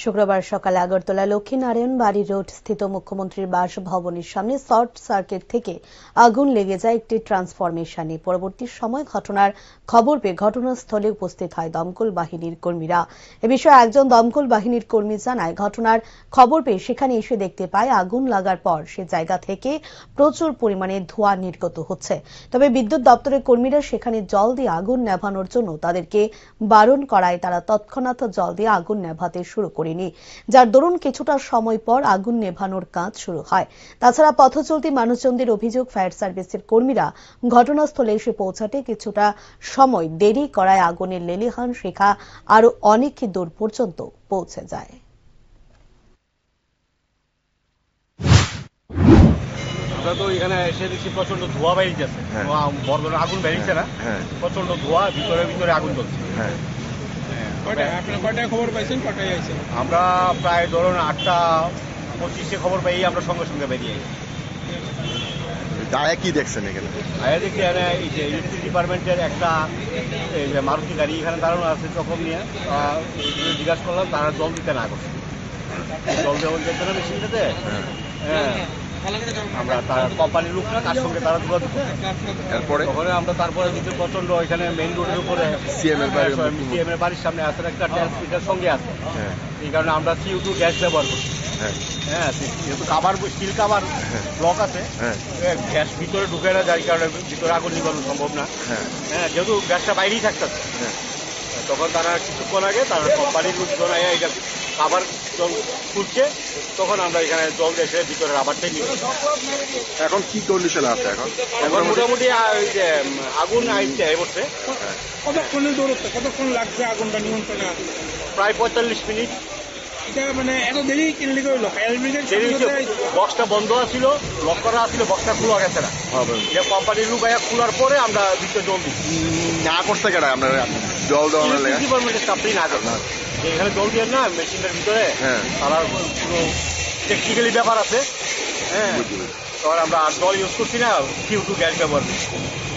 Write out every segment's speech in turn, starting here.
শুক্রবার সকালে আগরতলা লক্ষ্মীনারায়ণ বাড়ি রোড স্থিত মুখ্যমন্ত্রীর বাসভবনের সামনে শর্ট সার্কিট থেকে আগুন লেগে যায় একটি ট্রান্সফরমেশনে। পরবর্তী সময় ঘটনার খবর পেয়ে ঘটনাস্থলে উপস্থিত হয় দমকল বাহিনীর কর্মীরা। এ বিষয়ে একজন দমকল বাহিনীর কর্মী জানায়, ঘটনার খবর পেয়ে সেখানে এসে দেখতে পায় আগুন লাগার পর সে জায়গা থেকে প্রচুর পরিমাণে ধোঁয়া নির্গত হচ্ছে। তবে বিদ্যুৎ দপ্তরের কর্মীরা সেখানে জল দিয়ে আগুন নেভানোর জন্য তাদেরকে বারণ করায় তারা তৎক্ষণাৎ জল দিয়ে আগুন নেভাতে শুরু করেনি, যার দরুন কিছুটা সময় পর আগুন নেভানোর কাজ শুরু হয়। তাছাড়া পথচলতি মানুষজনদের অভিযোগ, ফায়ার সার্ভিসের কর্মীরা ঘটনাস্থলে এসে পৌঁছাতে কিছুটা সময় দেরি করায় আগুনের লেলিহান শিখা আরো অনেক দূর পর্যন্ত পৌঁছে যায়। আমরা তো এখানে এসে দেখছি প্রচন্ড ধোঁয়া বেরিয়েছে, বড় ধরনের আগুন বেরিয়েছে না, প্রচন্ড ধোঁয়া, ভিতরে আগুন জ্বলছে। কয়টায় খবর পাইছেন, কয়টায় আইছেন? আমরা প্রায় ধরুন 8:25 খবর পাই, আমরা সঙ্গে সঙ্গে বেরিয়ে গায়ে কি দেখছেন এখানে? আয়া দেখি এই যে ইলেকট্রিক ডিপার্টমেন্টের একটা এই যে মারুতি গাড়ি এখানে দাঁড়ানো আছে চকম নিয়ে, জিজ্ঞাসা করলাম, তারা জল দিতে না করছে। জল দেওয়া যেতে না মেশিনটাতে, আমরা তার কোম্পানির লোক না, তার সঙ্গে তারা যোগাযোগ করছে। এরপরে তারপরে দিতে প্রচন্ড এখানে মেইন রোডের উপরে সিএম এর বাড়ির সামনে আছে একটা ট্রান্সমিটার সঙ্গে আছে, এই কারণে আমরা CO2 গ্যাস ব্যবহার করছি। যেহেতু কাভার স্টিল কাভার ব্লক আছে, গ্যাস ভিতরে ঢুকে না, যার কারণে ভিতরে আগুন নিবানো সম্ভব না। যেহেতু গ্যাসটা বাইরেই থাকতেছে, তখন তারা কিছুক্ষণ আগে তারা কোম্পানির লোকজন এটা কাভার জল খুলছে, তখন আমরা এখানে জল এসে ভিতরে রাবারটাই নিয়ে। এখন কি কন্ডিশন আছে? এখন মোটামুটি আগুন আইছে এবছর। কতক্ষণের দূরত্ব, কতক্ষণ লাগছে আগুনটা নিয়ন্ত্রণে? প্রায় 45 মিনিট। এটা মানে এত দেরি কিনলে হইলো? বক্সটা বন্ধ আছিল, লক করা আছিল, বক্সটা খোলা গেছে না, কোম্পানির লোক খোলার পরে আমরা ভিতরে জল দিচ্ছি। না করতে গেলে আপনার জল দেওয়া ডিপার্টমেন্টের স্টাফই না করে, এখানে জল দিয়ে না মেশিনের ভিতরে তারা কোনো টেকনিক্যালি ব্যাপার আছে। তখন আমরা জল ইউজ করছি না, CO2 গ্যাস ব্যবহার করছি।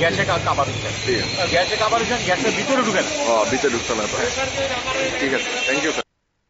গ্যাসে কাভার হচ্ছে, গ্যাসের ভিতরে ঢুকে না। ভিতরে ঢুকতে না। ঠিক আছে, থ্যাংক ইউ স্যার।